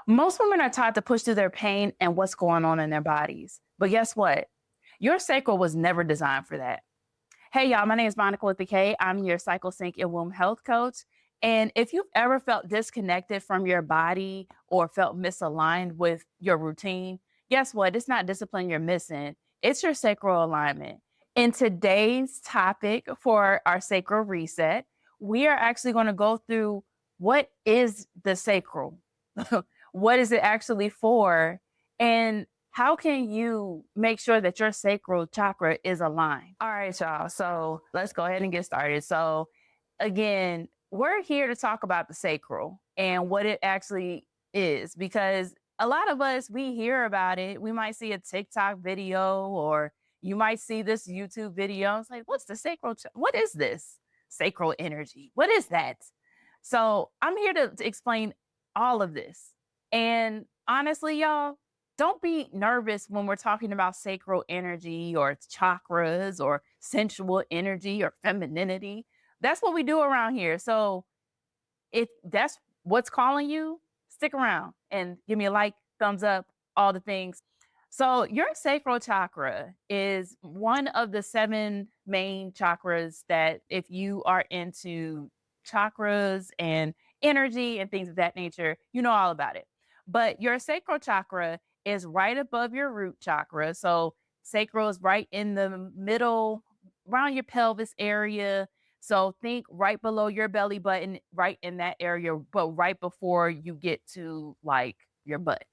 Most women are taught to push through their pain and what's going on in their bodies. But guess what? Your sacral was never designed for that. Hey, y'all, my name is Monica with the K. I'm your cycle sync and womb health coach. And if you've ever felt disconnected from your body or felt misaligned with your routine, guess what? It's not discipline you're missing, it's your sacral alignment. In today's topic for our sacral reset, we are actually going to go through what is the sacral? What is it actually for? And how can you make sure that your sacral chakra is aligned? All right, y'all. So let's go ahead and get started. So, again, we're here to talk about the sacral and what it actually is because a lot of us, we hear about it. We might see a TikTok video or you might see this YouTube video. It's like, what's the sacral? What is this sacral energy? What is that? So, I'm here to explain all of this. And honestly, y'all, don't be nervous when we're talking about sacral energy or chakras or sensual energy or femininity. That's what we do around here. So if that's what's calling you, stick around and give me a like, thumbs up, all the things. So your sacral chakra is one of the seven main chakras that if you are into chakras and energy and things of that nature, you know all about it. But your sacral chakra is right above your root chakra. So sacral is right in the middle, around your pelvis area. So think right below your belly button, right in that area, but right before you get to like your butt.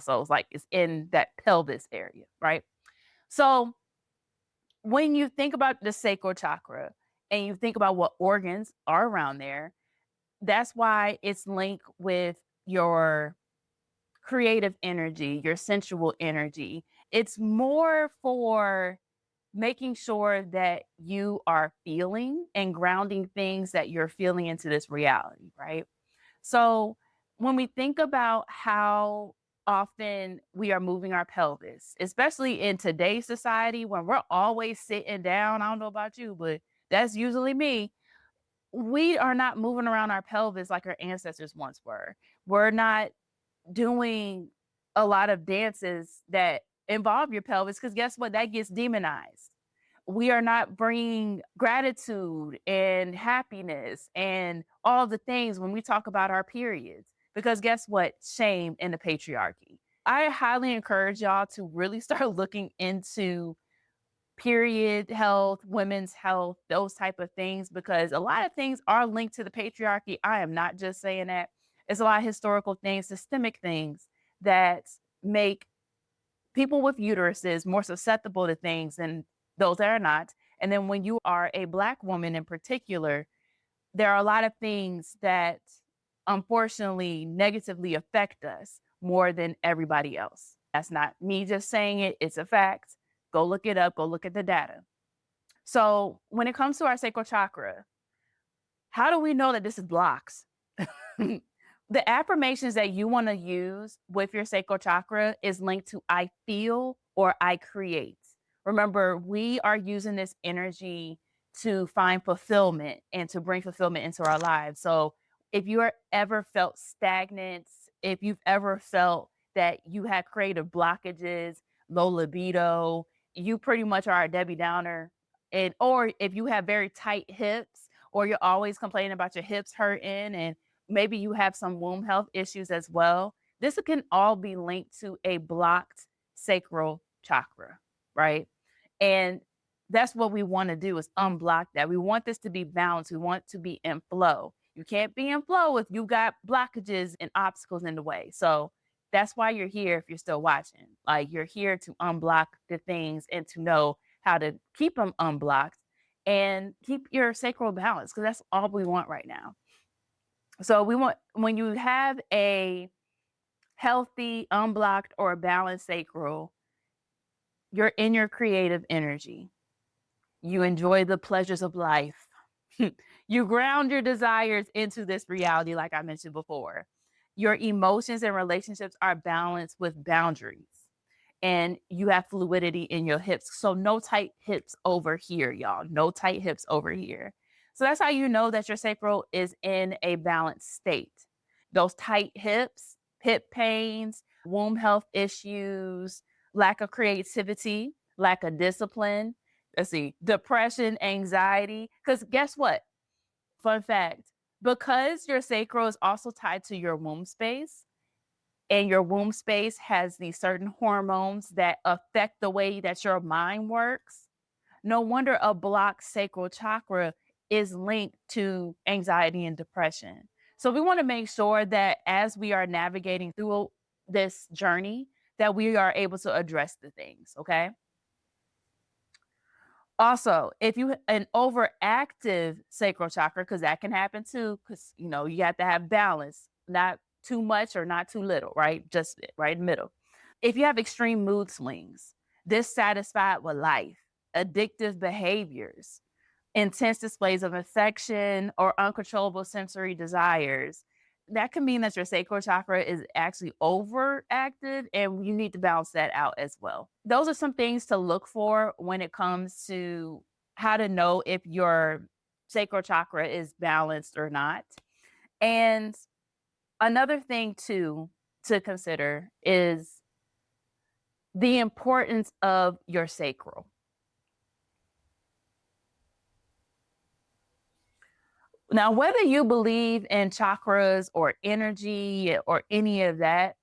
So it's like it's in that pelvis area, right? So when you think about the sacral chakra and you think about what organs are around there, that's why it's linked with your creative energy, your sensual energy. It's more for making sure that you are feeling and grounding things that you're feeling into this reality, right? So when we think about how often we are moving our pelvis, especially in today's society when we're always sitting down, I don't know about you, but that's usually me. We are not moving around our pelvis like our ancestors once were. We're not doing a lot of dances that involve your pelvis because guess what? That gets demonized. We are not bringing gratitude and happiness and all the things when we talk about our periods. Because guess what? Shame and the patriarchy. I highly encourage y'all to really start looking into period health, women's health, those type of things, because a lot of things are linked to the patriarchy. I am not just saying that. It's a lot of historical things, systemic things that make people with uteruses more susceptible to things than those that are not. And then when you are a Black woman in particular, there are a lot of things that unfortunately negatively affect us more than everybody else. That's not me just saying it, it's a fact. Go look it up, go look at the data. So, when it comes to our sacral chakra, how do we know that this is blocks? The affirmations that you want to use with your sacral chakra is linked to I feel or I create. Remember, we are using this energy to find fulfillment and to bring fulfillment into our lives. So, if you are ever felt stagnant, if you've ever felt that you had creative blockages, low libido, you pretty much are a Debbie Downer. And or if you have very tight hips or you're always complaining about your hips hurting and maybe you have some womb health issues as well. This can all be linked to a blocked sacral chakra, right? And that's what we want to do is unblock that. We want this to be balanced. We want to be in flow. You can't be in flow if you've got blockages and obstacles in the way. So that's why you're here if you're still watching. Like you're here to unblock the things and to know how to keep them unblocked and keep your sacral balance because that's all we want right now. So we want when you have a healthy, unblocked, or balanced sacral, you're in your creative energy. You enjoy the pleasures of life. You ground your desires into this reality, like I mentioned before. Your emotions and relationships are balanced with boundaries. And you have fluidity in your hips. So no tight hips over here, y'all. No tight hips over here. So that's how you know that your sacral is in a balanced state. Those tight hips, hip pains, womb health issues, lack of creativity, lack of discipline. Let's see, depression, anxiety. Because guess what? Fun fact, because your sacral is also tied to your womb space, and your womb space has these certain hormones that affect the way that your mind works. No wonder a blocked sacral chakra is linked to anxiety and depression. So we want to make sure that as we are navigating through this journey, that we are able to address the things, okay? Also, if you an overactive sacral chakra, because that can happen too, because you have to have balance, not too much or not too little, right? Just right in the middle. If you have extreme mood swings, dissatisfied with life, addictive behaviors, intense displays of affection, or uncontrollable sensory desires, that can mean that your sacral chakra is actually overactive and you need to balance that out as well. Those are some things to look for when it comes to how to know if your sacral chakra is balanced or not. And another thing too to consider is the importance of your sacral. Now, whether you believe in chakras or energy or any of that,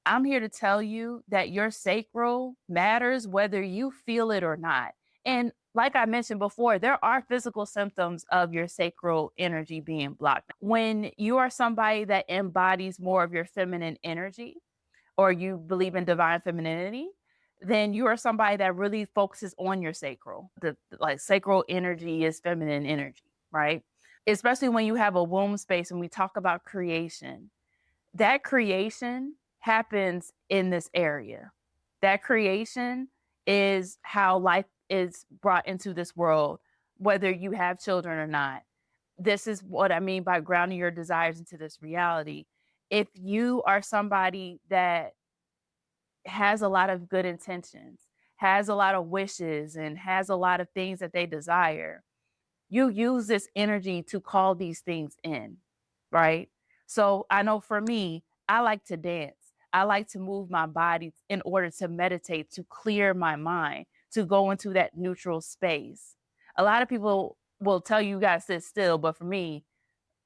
I'm here to tell you that your sacral matters whether you feel it or not. And like I mentioned before, there are physical symptoms of your sacral energy being blocked. When you are somebody that embodies more of your feminine energy, or you believe in divine femininity, then you are somebody that really focuses on your sacral. The like sacral energy is feminine energy, right? Especially when you have a womb space and we talk about creation. That creation happens in this area. That creation is how life is brought into this world, whether you have children or not. This is what I mean by grounding your desires into this reality. If you are somebody that has a lot of good intentions, has a lot of wishes, and has a lot of things that they desire, you use this energy to call these things in, right? So I know for me, I like to dance. I like to move my body in order to meditate, to clear my mind, to go into that neutral space. A lot of people will tell you, you got to sit still, but for me,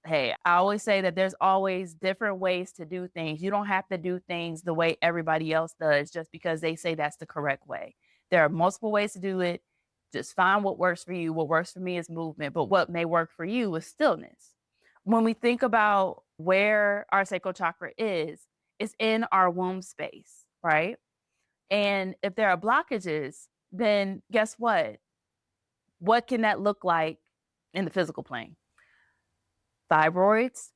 hey, I always say that there's always different ways to do things. You don't have to do things the way everybody else does just because they say that's the correct way. There are multiple ways to do it. Just find what works for you. What works for me is movement, but what may work for you is stillness. When we think about where our sacral chakra is, it's in our womb space, right? And if there are blockages, then guess what? What can that look like in the physical plane? Fibroids,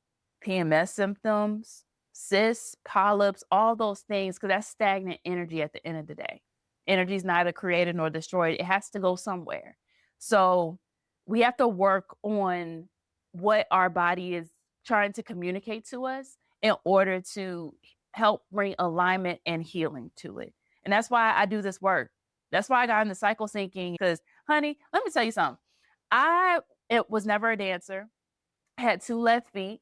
PMS symptoms, cysts, polyps, all those things, because that's stagnant energy at the end of the day. Energy is neither created nor destroyed. It has to go somewhere. So we have to work on what our body is trying to communicate to us in order to help bring alignment and healing to it. And that's why I do this work. That's why I got into cycle syncing because, honey, let me tell you something. I it was never a dancer, had two left feet.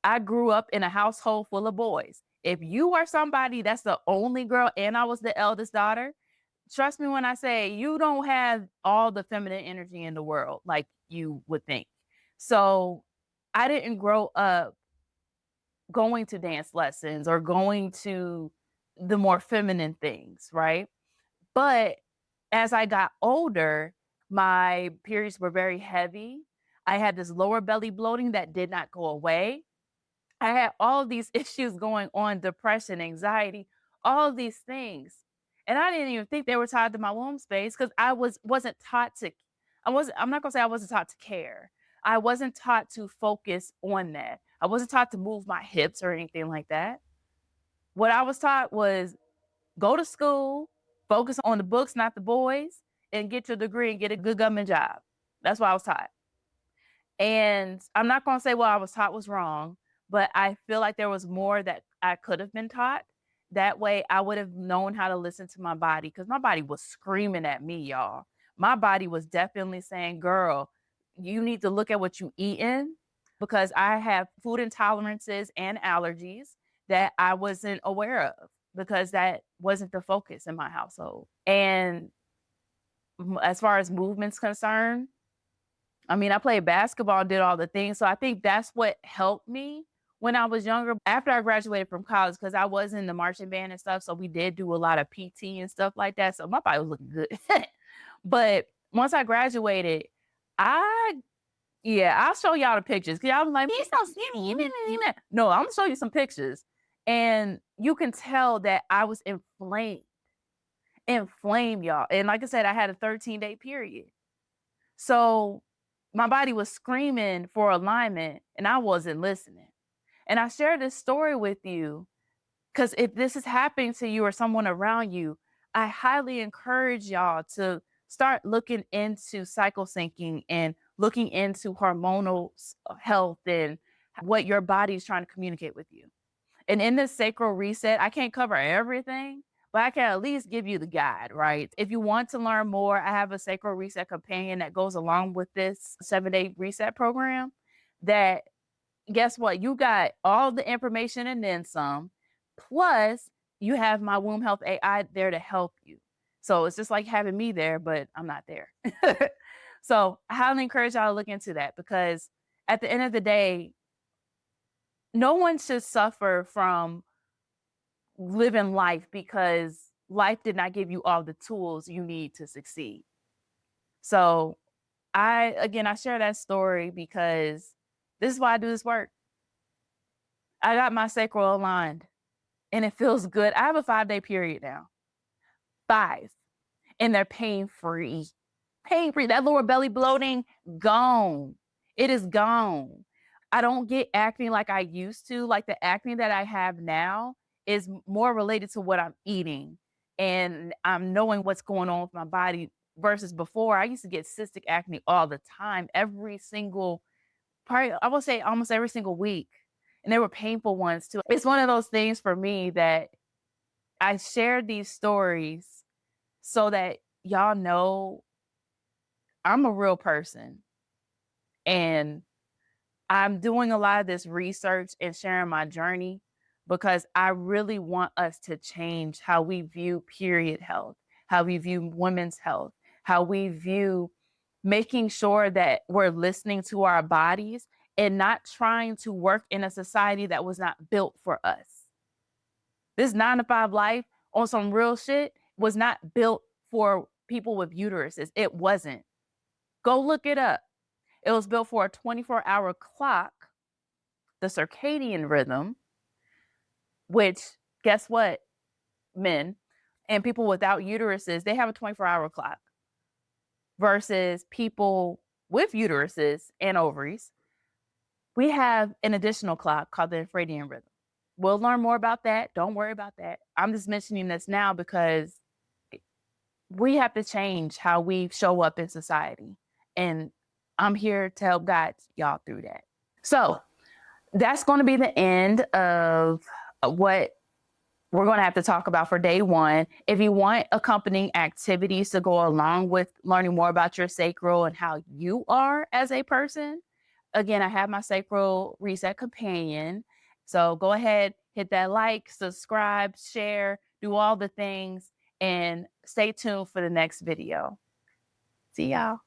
I grew up in a household full of boys. If you are somebody that's the only girl and I was the eldest daughter, trust me when I say you don't have all the feminine energy in the world like you would think. So I didn't grow up going to dance lessons or going to the more feminine things, right? But as I got older, my periods were very heavy. I had this lower belly bloating that did not go away. I had all of these issues going on, depression, anxiety, all of these things. And I didn't even think they were tied to my womb space because wasn't taught to I'm not gonna say I wasn't taught to care. I wasn't taught to focus on that. I wasn't taught to move my hips or anything like that. What I was taught was go to school, focus on the books, not the boys, and get your degree and get a good government job. That's what I was taught. And I'm not going to say what I was taught was wrong, but I feel like there was more that I could have been taught. That way I would have known how to listen to my body because my body was screaming at me, y'all. My body was definitely saying, girl, you need to look at what you eating because I have food intolerances and allergies. that I wasn't aware of because that wasn't the focus in my household. And as far as movement's concerned, I mean, I played basketball, did all the things. So I think that's what helped me when I was younger. After I graduated from college, because I was in the marching band and stuff. So we did do a lot of PT and stuff like that. So my body was looking good. But once I graduated, I, yeah, I'll show y'all the pictures. Cause y'all be like, he's so skinny. No, I'm gonna show you some pictures. And you can tell that I was inflamed, y'all. And like I said, I had a 13-day period. So my body was screaming for alignment and I wasn't listening. And I shared this story with you because if this is happening to you or someone around you, I highly encourage y'all to start looking into cycle syncing and looking into hormonal health and what your body is trying to communicate with you. And in this sacral reset, I can't cover everything, but I can at least give you the guide, right? If you want to learn more, I have a sacral reset companion that goes along with this 7-day reset program that, guess what? You got all the information and then some. Plus, you have my womb health AI there to help you. So it's just like having me there, but I'm not there. So I highly encourage y'all to look into that because at the end of the day, no one should suffer from living life because life did not give you all the tools you need to succeed. So I share that story because this is why I do this work. I got my sacral aligned and it feels good. I have a 5-day period now. 5. And they're pain-free. Pain-free. That lower belly bloating, gone. It is gone. I don't get acne like I used to. Like the acne that I have now is more related to what I'm eating. And I'm knowing what's going on with my body versus before. I used to get cystic acne all the time, every single, probably, I will say almost every single week. And they were painful ones too. It's one of those things for me that I shared these stories so that y'all know I'm a real person. And I'm doing a lot of this research and sharing my journey because I really want us to change how we view period health, how we view women's health, how we view making sure that we're listening to our bodies and not trying to work in a society that was not built for us. This 9-to-5 life on some real shit was not built for people with uteruses. It wasn't. Go look it up. It was built for a 24-hour clock, the circadian rhythm, which, guess what, men and people without uteruses, they have a 24-hour clock versus people with uteruses and ovaries. We have an additional clock called the infradian rhythm. We'll learn more about that. Don't worry about that. I'm just mentioning this now because we have to change how we show up in society. And I'm here to help guide y'all through that. So that's going to be the end of what we're going to have to talk about for day 1. If you want accompanying activities to go along with learning more about your sacral and how you are as a person, again, I have my sacral reset companion. So go ahead, hit that like, subscribe, share, do all the things, and stay tuned for the next video. See y'all.